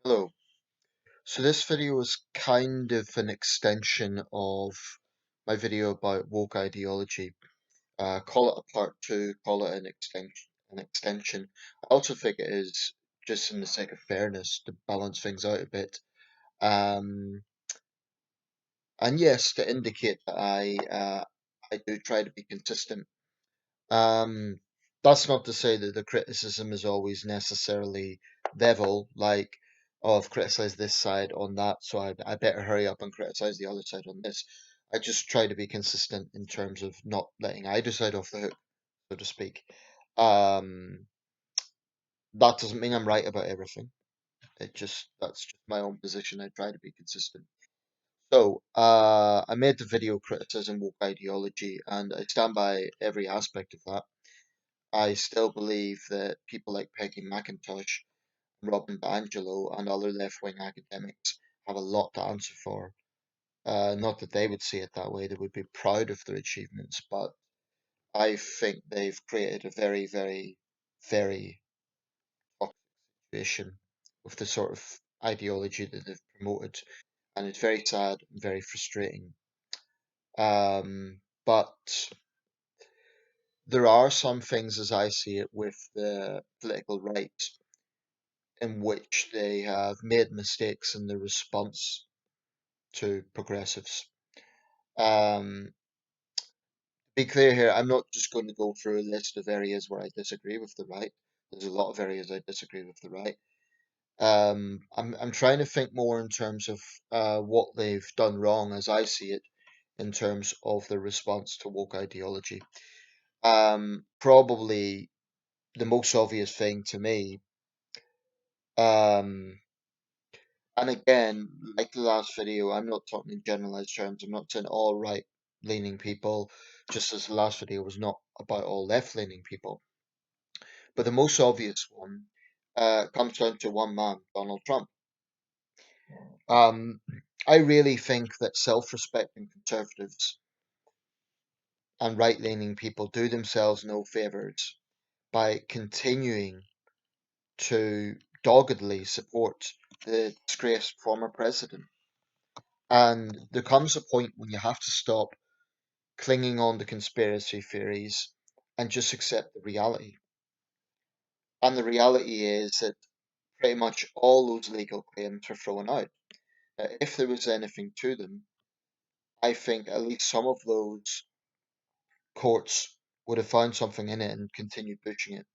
Hello. So this video is kind of an extension of my video about woke ideology. Call it a part two, call it an extension. I also think it is just in the sake of fairness to balance things out a bit. Um, and yes, to indicate that I do try to be consistent. Um, that's not to say that the criticism is always necessarily level, like, oh, I've criticized this side on that, so I better hurry up and criticize the other side on this. I just try to be consistent in terms of not letting either side off the hook, so to speak. Um, that doesn't mean I'm right about everything. That's just my own position. I try to be consistent. So, I made the video criticism woke ideology, and I stand by every aspect of that. I still believe that people like Peggy McIntosh, Robin DiAngelo, and other left-wing academics have a lot to answer for. Not that they would see it that way, they would be proud of their achievements, but I think they've created a very, very, very toxic situation with the sort of ideology that they've promoted, and it's very sad and very frustrating. But there are some things, as I see it, with the political right in which they have made mistakes in the response to progressives. To be clear here, I'm not just going to go through a list of areas where I disagree with the right. There's a lot of areas I disagree with the right. I'm trying to think more in terms of what they've done wrong, as I see it, in terms of the response to woke ideology. Probably the most obvious thing to me, um, and again, like the last video, I'm not talking in generalized terms. I'm not saying all right-leaning people, just as the last video was not about all left-leaning people. But the most obvious one comes down to one man, Donald Trump. Um, I really think that self-respecting conservatives and right-leaning people do themselves no favors by continuing to doggedly support the disgraced former president. And there comes a point when you have to stop clinging on to conspiracy theories and just accept the reality. And the reality is that pretty much all those legal claims were thrown out. If there was anything to them, I think at least some of those courts would have found something in it and continued pushing it.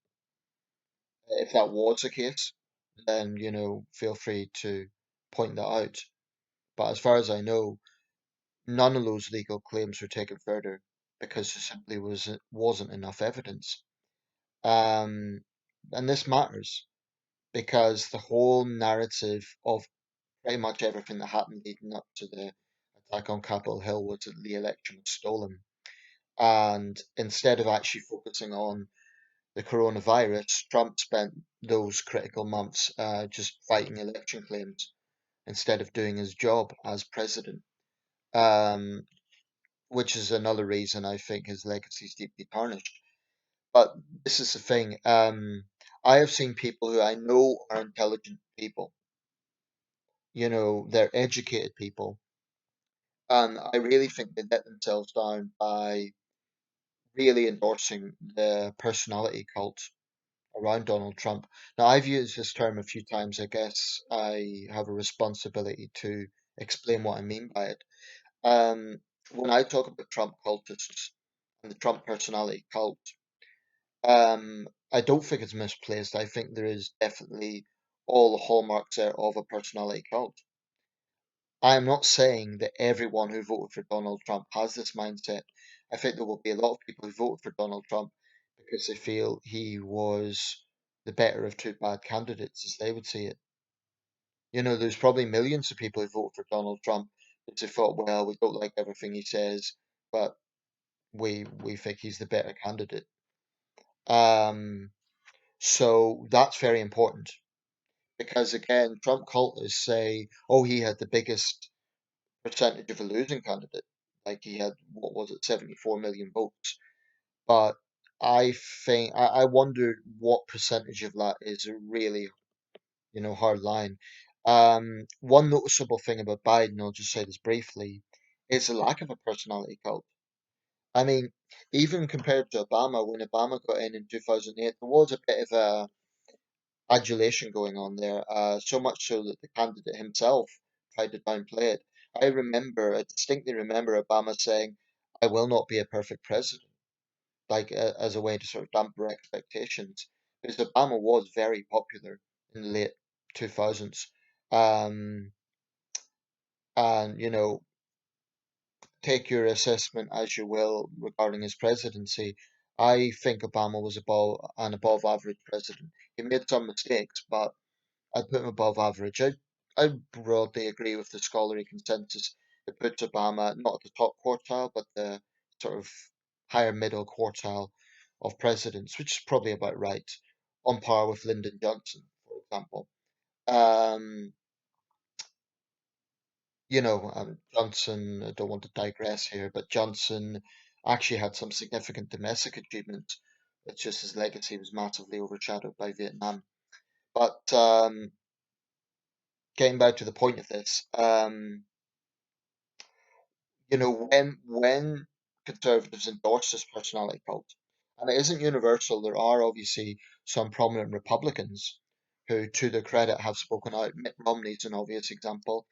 If that was the case, then, feel free to point that out. But as far as I know, none of those legal claims were taken further because there simply wasn't enough evidence. Um, and this matters because the whole narrative of pretty much everything that happened leading up to the attack on Capitol Hill was that the election was stolen. And instead of actually focusing on the coronavirus, Trump spent those critical months just fighting election claims instead of doing his job as president. Um, which is another reason I think his legacy is deeply tarnished. But this is the thing. I have seen people who I know are intelligent people. They're educated people, and I really think they let themselves down by really endorsing the personality cult around Donald Trump. Now, I've used this term a few times. I guess I have a responsibility to explain what I mean by it. Um, when I talk about Trump cultists and the Trump personality cult, I don't think it's misplaced. I think there is definitely all the hallmarks there of a personality cult. I am not saying that everyone who voted for Donald Trump has this mindset. I think there will be a lot of people who voted for Donald Trump because they feel he was the better of two bad candidates, as they would see it. There's probably millions of people who voted for Donald Trump because they thought, well, we don't like everything he says, but we think he's the better candidate. Um, so that's very important because again, Trump cultists say, oh, he had the biggest percentage of a losing candidate. Like he had, what was it, 74 million votes. But I wonder what percentage of that is a really, hard line. One noticeable thing about Biden, I'll just say this briefly, is the lack of a personality cult. I mean, even compared to Obama, when Obama got in 2008, there was a bit of a adulation going on there, so much so that the candidate himself tried to downplay it. I distinctly remember Obama saying, "I will not be a perfect president," like as a way to sort of damper expectations, because Obama was very popular in the late 2000s. Um, and take your assessment as you will regarding his presidency. I think Obama was an above average president. He made some mistakes, but I'd put him above average. I broadly agree with the scholarly consensus. It puts Obama not at the top quartile, but the sort of higher middle quartile of presidents, which is probably about right, on par with Lyndon Johnson, for example. Um, Johnson, I don't want to digress here, but Johnson actually had some significant domestic achievements. It's just his legacy was massively overshadowed by Vietnam. But getting back to the point of this, when conservatives endorse this personality cult, and it isn't universal, there are obviously some prominent Republicans who, to their credit, have spoken out. Mitt Romney's an obvious example.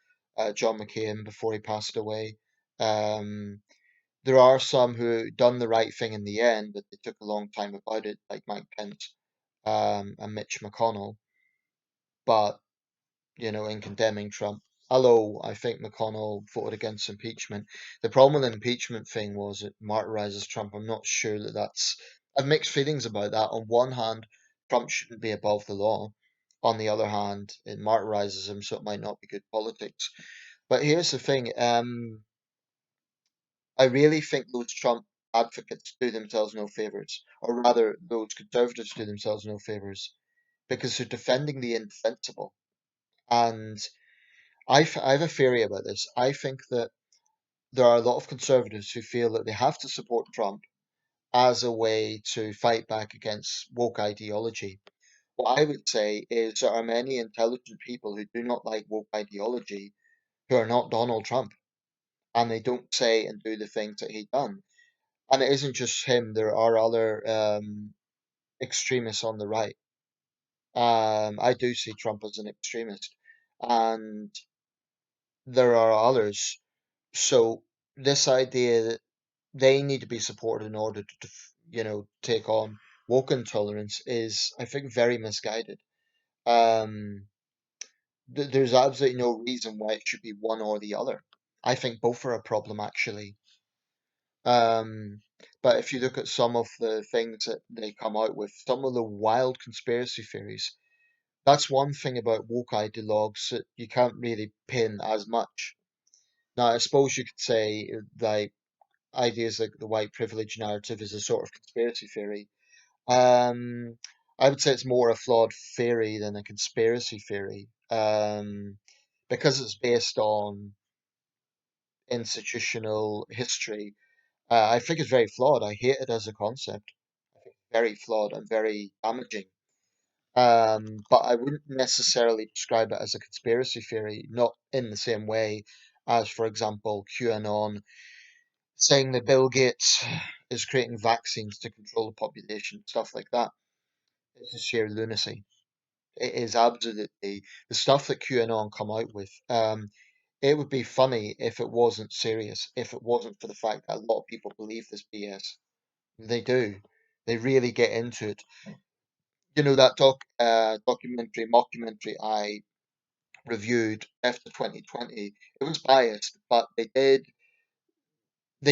John McCain before he passed away. Um, there are some who done the right thing in the end, but they took a long time about it, like Mike Pence and Mitch McConnell. But in condemning Trump. Although I think McConnell voted against impeachment. The problem with the impeachment thing was it martyrizes Trump. I'm not sure that that's. I've mixed feelings about that. On one hand, Trump shouldn't be above the law. On the other hand, it martyrizes him, so it might not be good politics. But here's the thing. I really think those Trump advocates do themselves no favors, or rather, those conservatives do themselves no favors, because they're defending the indefensible. And I have a theory about this. I think that there are a lot of conservatives who feel that they have to support Trump as a way to fight back against woke ideology. What I would say is there are many intelligent people who do not like woke ideology who are not Donald Trump, and they don't say and do the things that he done. And it isn't just him. There are other extremists on the right. I do see Trump as an extremist, and there are others. So this idea that they need to be supported in order to, take on woke intolerance is, I think, very misguided. Um, there's absolutely no reason why it should be one or the other. I think both are a problem, actually. Um, but if you look at some of the things that they come out with, some of the wild conspiracy theories, that's one thing about woke ideologues that you can't really pin as much. Now, I suppose you could say, like, ideas like the white privilege narrative is a sort of conspiracy theory. Um, I would say it's more a flawed theory than a conspiracy theory, because it's based on institutional history. I think it's very flawed. I hate it as a concept. I think it's very flawed and very damaging. But I wouldn't necessarily describe it as a conspiracy theory, not in the same way as, for example, QAnon saying that Bill Gates is creating vaccines to control the population, stuff like that. It's just sheer lunacy. It is absolutely the stuff that QAnon come out with. It would be funny if it wasn't serious, if it wasn't for the fact that a lot of people believe this BS. They do. They really get into it. That documentary, mockumentary I reviewed after 2020. It was biased, but they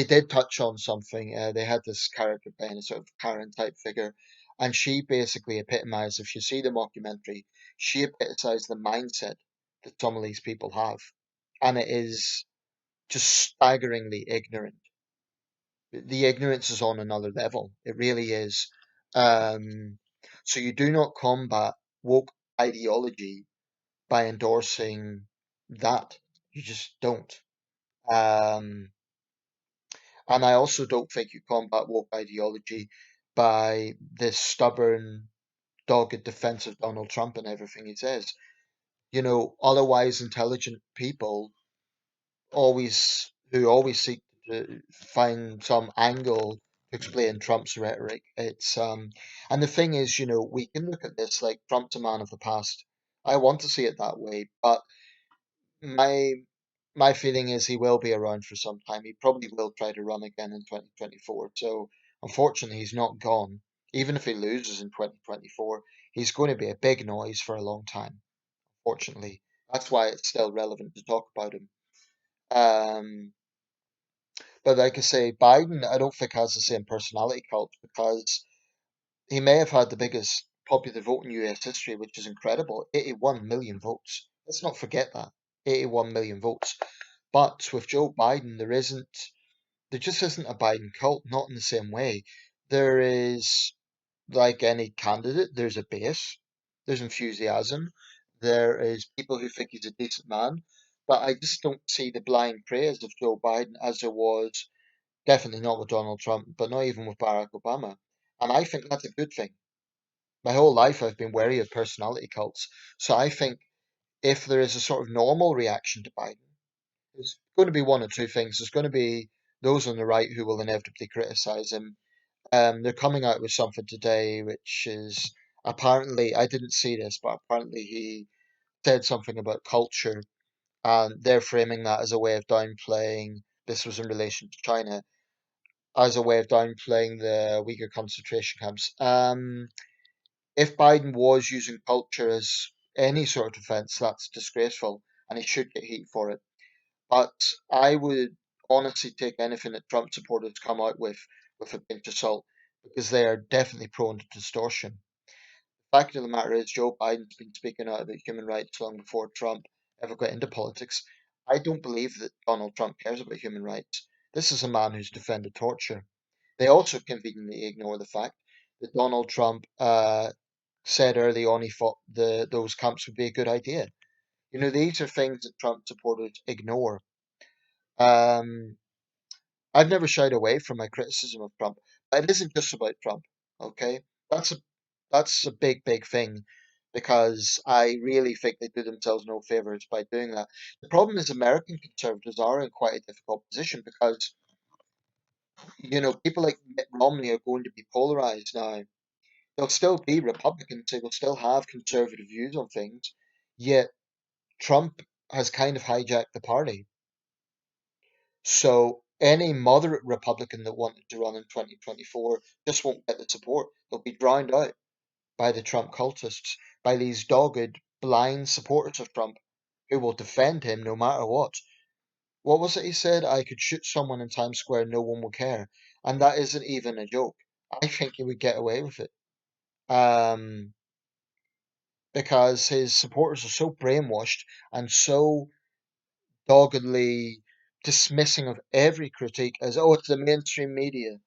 did touch on something. They had this character playing a sort of Karen type figure, and she basically epitomized, if you see the mockumentary, she epitomized the mindset that some of these people have. And it is just staggeringly ignorant. The ignorance is on another level. It really is. Um, so you do not combat woke ideology by endorsing that. You just don't. Um, And I also don't think you combat woke ideology by this stubborn, dogged defense of Donald Trump and everything he says. otherwise intelligent people always seek to find some angle to explain Trump's rhetoric. And the thing is, we can look at this like Trump's a man of the past. I want to see it that way, but my my feeling is he will be around for some time. He probably will try to run again in 2024. So unfortunately, he's not gone. Even if he loses in 2024, he's going to be a big noise for a long time. Fortunately, that's why it's still relevant to talk about him. Um, but like I say, Biden, I don't think has the same personality cult because he may have had the biggest popular vote in US history, which is incredible, 81 million votes. Let's not forget that. 81 million votes. But with Joe Biden, there just isn't a Biden cult, not in the same way. There is, like any candidate, there's a base, there's enthusiasm, there is people who think he's a decent man, but I just don't see the blind praise of Joe Biden as there was, definitely not with Donald Trump, but not even with Barack Obama. And I think that's a good thing. My whole life I've been wary of personality cults, so I think if there is a sort of normal reaction to Biden, there's going to be one or two things. There's going to be those on the right who will inevitably criticize him. They're coming out with something today, which is apparently, I didn't see this, but apparently he said something about culture, and they're framing that as a way of downplaying. This was in relation to China, as a way of downplaying the Uyghur concentration camps. If Biden was using culture as any sort of defense, that's disgraceful, and he should get heat for it. But I would honestly take anything that Trump supporters come out with a pinch of salt because they are definitely prone to distortion. The fact of the matter is, Joe Biden's been speaking out about human rights long before Trump ever got into politics. I don't believe that Donald Trump cares about human rights. This is a man who's defended torture. They also conveniently ignore the fact that Donald Trump said early on he thought those camps would be a good idea. These are things that Trump supporters ignore. Um, I've never shied away from my criticism of Trump, but it isn't just about Trump. Okay, that's a that's a big, big thing because I really think they do themselves no favors by doing that. The problem is American conservatives are in quite a difficult position because people like Mitt Romney are going to be polarized now. They'll still be Republicans, they will still have conservative views on things, yet Trump has kind of hijacked the party. So any moderate Republican that wanted to run in 2024 just won't get the support. They'll be drowned out by the Trump cultists, by these dogged, blind supporters of Trump who will defend him no matter what. What was it he said? I could shoot someone in Times Square, no one would care. And that isn't even a joke. I think he would get away with it. Um, because his supporters are so brainwashed and so doggedly dismissing of every critique as, oh, it's the mainstream media.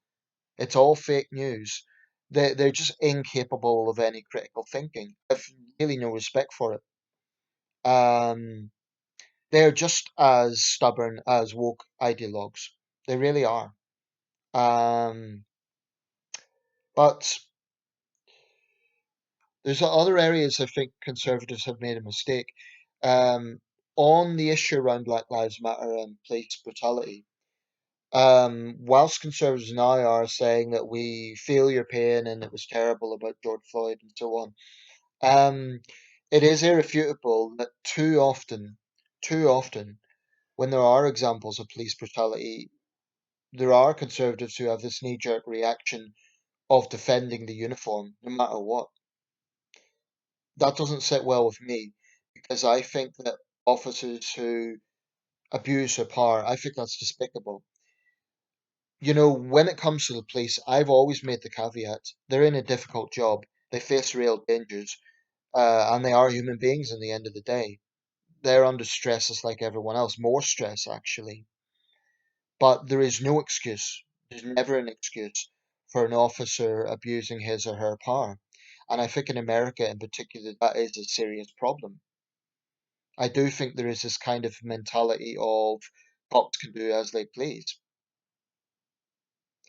It's all fake news. They're just incapable of any critical thinking. I've really no respect for it. Um, they're just as stubborn as woke ideologues. They really are. Um, but there's other areas I think conservatives have made a mistake. Um, on the issue around Black Lives Matter and police brutality, whilst conservatives now are saying that we feel your pain and it was terrible about George Floyd and so on, um, it is irrefutable that too often, when there are examples of police brutality, there are conservatives who have this knee-jerk reaction of defending the uniform, no matter what. That doesn't sit well with me because I think that officers who abuse their power, I think that's despicable. When it comes to the police, I've always made the caveat they're in a difficult job. They face real dangers, and they are human beings in the end of the day. They're under stress just like everyone else, more stress actually. But there is no excuse, there's never an excuse for an officer abusing his or her power. And I think in America in particular, that is a serious problem. I do think there is this kind of mentality of cops can do as they please.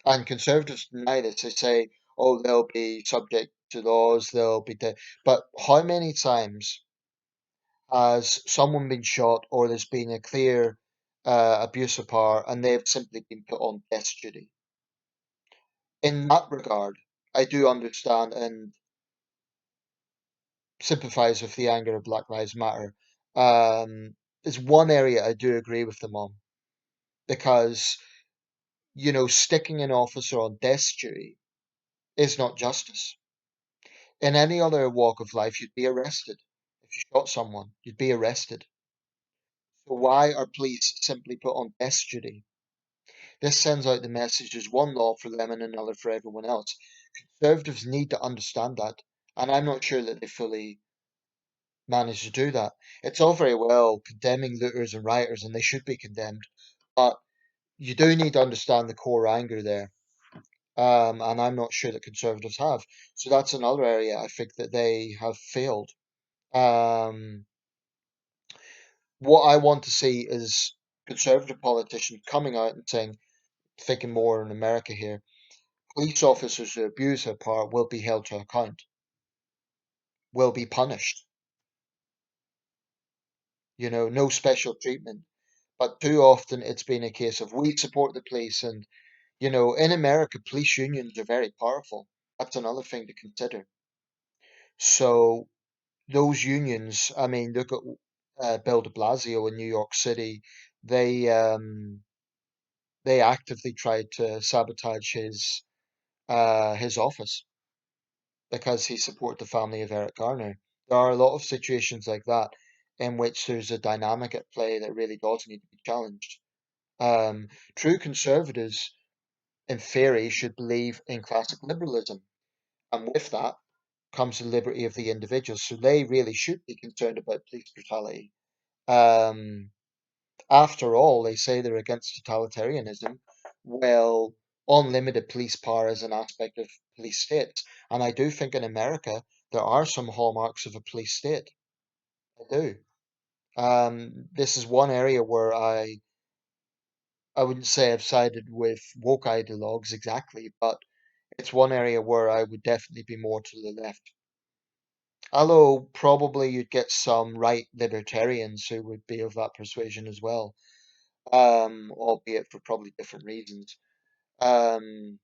And conservatives deny this. They say, oh, they'll be subject to laws, they'll be. But how many times Has someone been shot or there's been a clear abuse of power and they've simply been put on death duty. In that regard, I do understand and sympathise with the anger of Black Lives Matter. There's one area I do agree with them on because, sticking an officer on death duty is not justice. In any other walk of life, you'd be arrested. If you shot someone, you'd be arrested. So why are police simply put on death duty? This sends out the message there's one law for them and another for everyone else. Conservatives need to understand that, and I'm not sure that they fully manage to do that. It's all very well condemning looters and rioters, and they should be condemned, but you do need to understand the core anger there. And I'm not sure that conservatives have. So that's another area I think that they have failed. Um, what I want to see is conservative politicians coming out and saying, thinking more in America here, police officers who abuse their power will be held to account, will be punished. No special treatment. But too often it's been a case of we support the police, and in America, police unions are very powerful. That's another thing to consider. So those unions, I mean, look at Bill de Blasio in New York City. They they actively tried to sabotage his office because he supported the family of Eric Garner. There are a lot of situations like that in which there's a dynamic at play that really does need to be challenged. True conservatives, in theory, should believe in classic liberalism, and with that comes the liberty of the individual. So they really should be concerned about police brutality. Um, After all, they say they're against totalitarianism. Well, unlimited police power is an aspect of police states. And I do think in America there are some hallmarks of a police state. I do. This is one area where I wouldn't say I've sided with woke ideologues exactly, but it's one area where I would definitely be more to the left. Although probably you'd get some right libertarians who would be of that persuasion as well, albeit for probably different reasons. Um,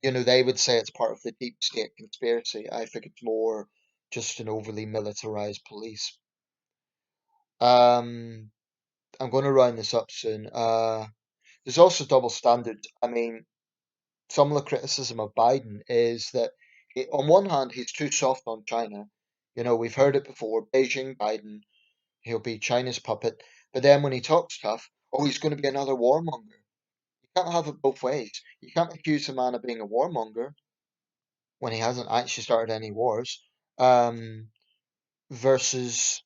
they would say it's part of the deep state conspiracy. I think it's more just an overly militarized police. Um, I'm going to round this up soon. There's also double standards. I mean, some of the criticism of Biden is that, on one hand, he's too soft on China. We've heard it before. Beijing Biden, he'll be China's puppet. But then when he talks tough, oh, he's going to be another warmonger. You can't have it both ways. You can't accuse a man of being a warmonger when he hasn't actually started any wars, um, versus,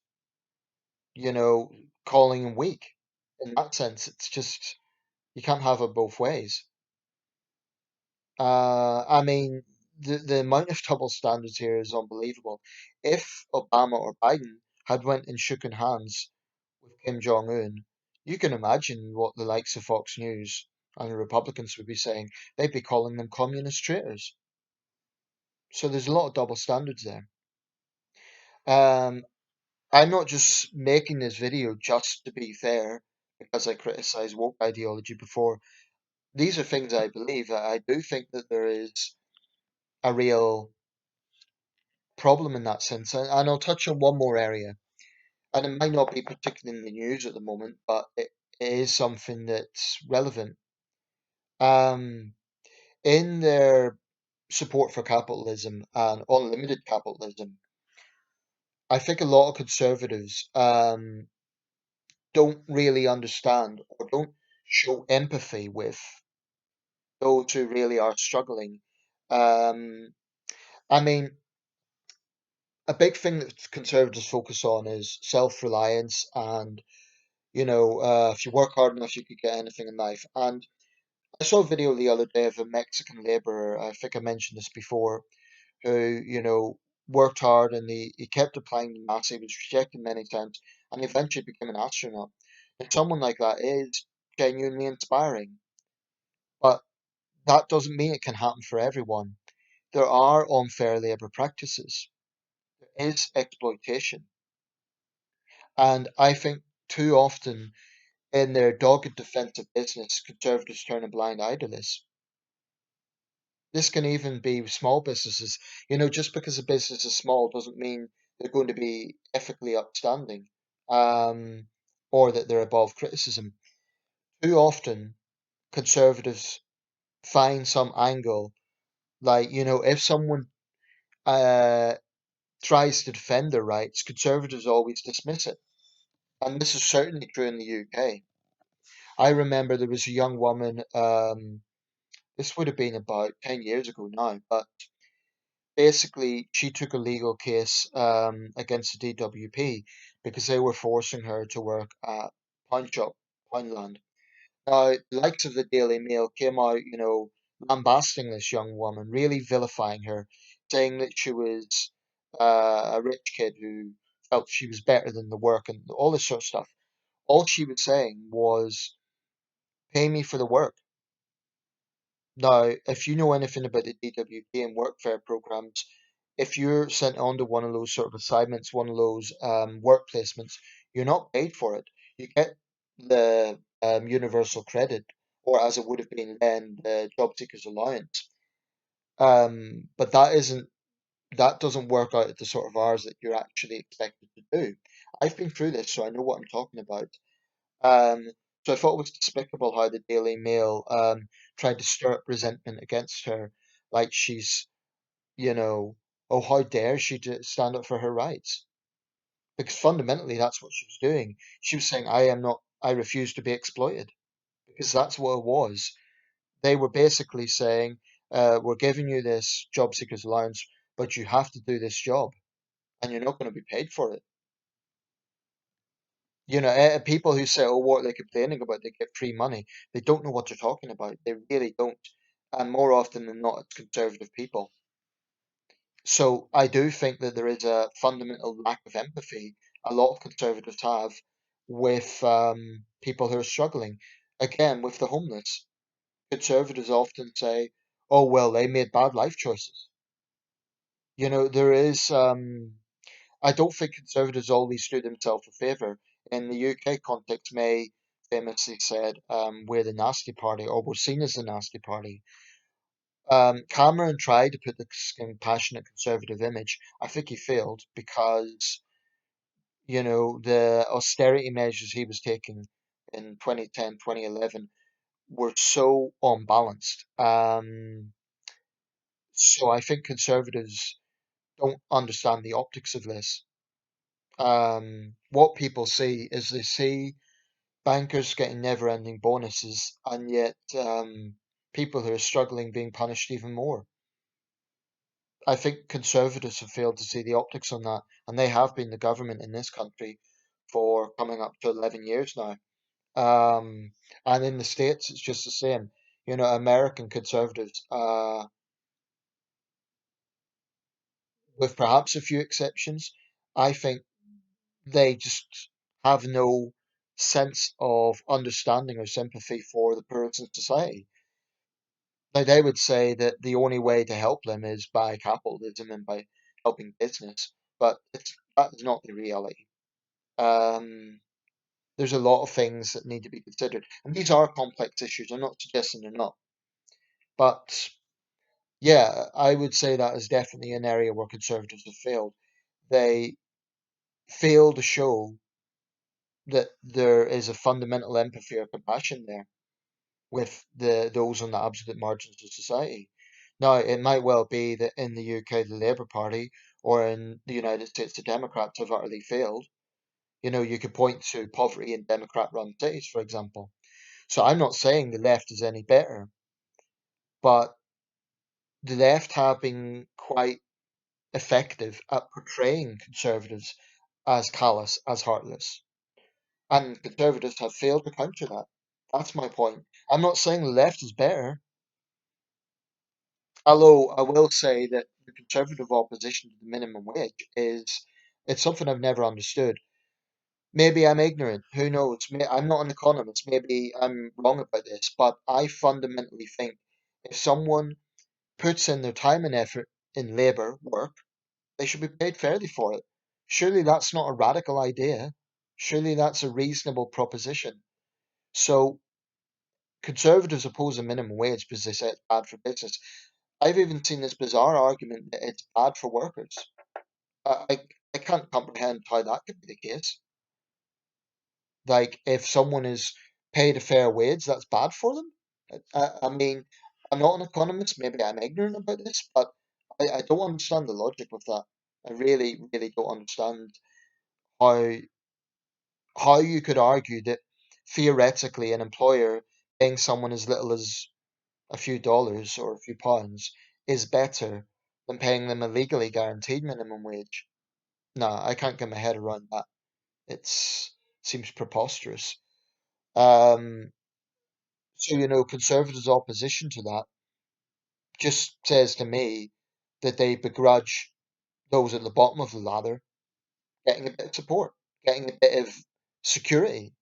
you know, calling him weak. In that sense, it's just, you can't have it both ways. I mean, the amount of double standards here is unbelievable. If Obama or Biden had went and shooken hands with Kim Jong Un, you can imagine what the likes of Fox News and the Republicans would be saying. They'd be calling them communist traitors. So there's a lot of double standards there. Um, I'm not just making this video just to be fair because I criticized woke ideology before. These are things I believe. I do think that there is a real problem in that sense. And I'll touch on one more area. And it might not be particularly in the news at the moment, but it is something that's relevant. Um, in their support for capitalism and unlimited capitalism, I think a lot of conservatives don't really understand or don't show empathy with those who really are struggling. Um, I mean, a big thing that conservatives focus on is self-reliance and, if you work hard enough, you could get anything in life. And I saw a video the other day of a Mexican laborer, I think I mentioned this before, who, worked hard and he kept applying to NASA, he was rejected many times, and eventually became an astronaut. And someone like that is genuinely inspiring. But that doesn't mean it can happen for everyone. There are unfair labour practices. is exploitation. And I think too often in their dogged defense of business, conservatives turn a blind eye to this. This can even be small businesses. Just because a business is small doesn't mean they're going to be ethically upstanding, um, or that they're above criticism. Too often, conservatives find some angle, like, if someone uh, tries to defend their rights, conservatives always dismiss it. And this is certainly true in the UK. I remember there was a young woman, this would have been about 10 years ago now, but basically she took a legal case against the DWP because they were forcing her to work at Pound Shop, Poundland. Now, the likes of the Daily Mail came out, lambasting this young woman, really vilifying her, saying that she was a rich kid who felt she was better than the work and all this sort of stuff. All she was saying was, pay me for the work. Now, if you know anything about the DWP and workfare programs, if you're sent on to one of those sort of assignments, one of those work placements, you're not paid for it. You get the universal credit, or as it would have been then, the job seekers allowance. But that doesn't work out at the sort of hours that you're actually expected to do. I've been through this, so I know what I'm talking about. Um, so I thought it was despicable how the Daily Mail tried to stir up resentment against her, like she's, you know, oh, how dare she to stand up for her rights? Because fundamentally, that's what she was doing. She was saying, I refuse to be exploited, because that's what it was. They were basically saying, we're giving you this job seekers allowance, but you have to do this job, and you're not going to be paid for it. People who say, "Oh, what are they complaining about? They get free money." They don't know what they're talking about. They really don't. And more often than not, it's conservative people. So I do think that there is a fundamental lack of empathy a lot of conservatives have with people who are struggling. Again, with the homeless, conservatives often say, "Oh, well, they made bad life choices." There is. I don't think conservatives always do themselves a favour. In the UK context, May famously said, we're the nasty party, or we're seen as the nasty party. Cameron tried to put this compassionate conservative image. I think he failed because, the austerity measures he was taking in 2010, 2011 were so unbalanced. So I think conservatives don't understand the optics of this. What people see is they see bankers getting never-ending bonuses, and yet people who are struggling being punished even more. I think conservatives have failed to see the optics on that, and they have been the government in this country for coming up to 11 years now. And in the States, it's just the same. American conservatives, with perhaps a few exceptions, I think they just have no sense of understanding or sympathy for the poorest in society. Now, they would say that the only way to help them is by capitalism and by helping business, but that is not the reality. Um, there's a lot of things that need to be considered, and these are complex issues. I'm not suggesting they're not, but yeah, I would say that is definitely an area where conservatives have failed. They fail to show that there is a fundamental empathy or compassion there with those on the absolute margins of society. Now, it might well be that in the UK, the Labour Party, or in the United States, the Democrats have utterly failed. You could point to poverty in Democrat-run cities, for example. So I'm not saying the left is any better, but the left have been quite effective at portraying conservatives as callous, as heartless. And conservatives have failed to counter that. That's my point. I'm not saying the left is better. Although I will say that the conservative opposition to the minimum wage it's something I've never understood. Maybe I'm ignorant, who knows? I'm not an economist, maybe I'm wrong about this, but I fundamentally think if someone puts in their time and effort in labour work, They should be paid fairly for it. Surely that's not a radical idea. Surely that's a reasonable proposition. So conservatives oppose a minimum wage because they say it's bad for business. I've even seen this bizarre argument that it's bad for workers. I can't comprehend how that could be the case. Like, if someone is paid a fair wage, that's bad for them. I mean, I'm not an economist, maybe I'm ignorant about this, but I don't understand the logic with that. I really, really don't understand how you could argue that theoretically an employer paying someone as little as a few dollars or a few pounds is better than paying them a legally guaranteed minimum wage. No, I can't get my head around that. It's seems preposterous. Um, so conservatives' opposition to that just says to me that they begrudge those at the bottom of the ladder getting a bit of support, getting a bit of security.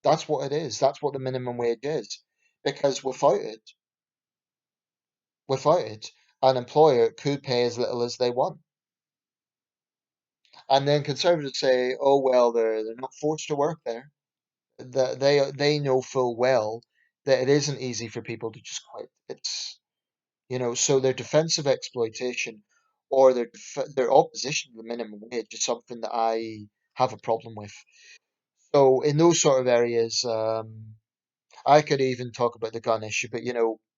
That's what it is. That's what the minimum wage is. Because without it, an employer could pay as little as they want. And then conservatives say, "Oh well, they're not forced to work there. That they know full well that it isn't easy for people to just quit. It's so their defensive exploitation or their opposition to the minimum wage is something that I have a problem with. So in those sort of areas, I could even talk about the gun issue, but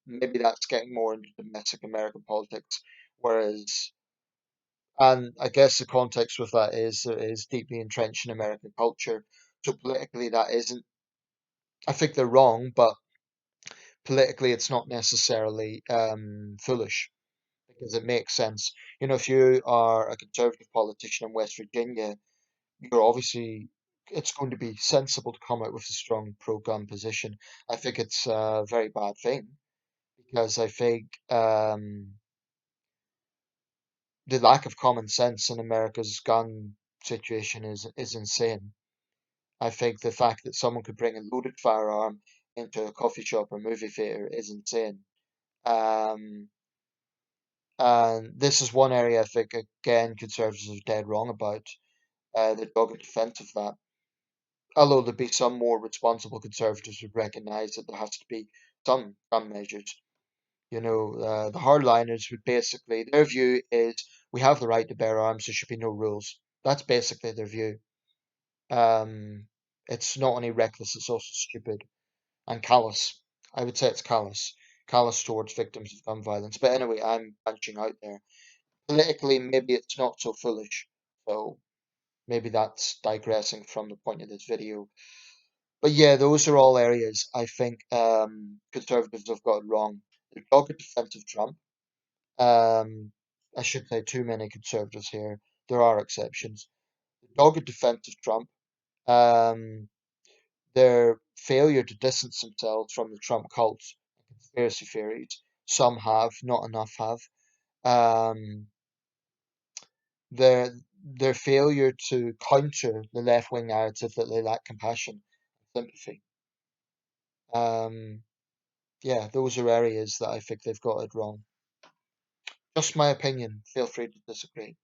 maybe that's getting more into domestic American politics. Whereas, and I guess the context with that is deeply entrenched in American culture. So politically, that isn't. I think they're wrong, but politically, it's not necessarily foolish because it makes sense. If you are a conservative politician in West Virginia, you're obviously it's going to be sensible to come out with a strong pro-gun position. I think it's a very bad thing because I think the lack of common sense in America's gun situation is insane. I think the fact that someone could bring a loaded firearm into a coffee shop or movie theater is insane. Um, and this is one area I think again conservatives are dead wrong about the dogged defense of that. Although there'd be some more responsible conservatives would recognise that there has to be some measures. The hardliners would basically, their view is we have the right to bear arms, there should be no rules. That's basically their view. Um, it's not only reckless, it's also stupid and callous. I would say it's callous. Callous towards victims of gun violence. But anyway, I'm branching out there. Politically, maybe it's not so foolish. So maybe that's digressing from the point of this video. But yeah, those are all areas I think conservatives have got it wrong. The dogged defense of Trump. Um, I should say too many conservatives here. There are exceptions. The dogged defense of Trump. Um, their failure to distance themselves from the Trump cult and conspiracy theories. Some have, not enough have. Um, their their failure to counter the left wing narrative that they lack compassion and sympathy. Um, yeah, those are areas that I think they've got it wrong. Just my opinion. Feel free to disagree.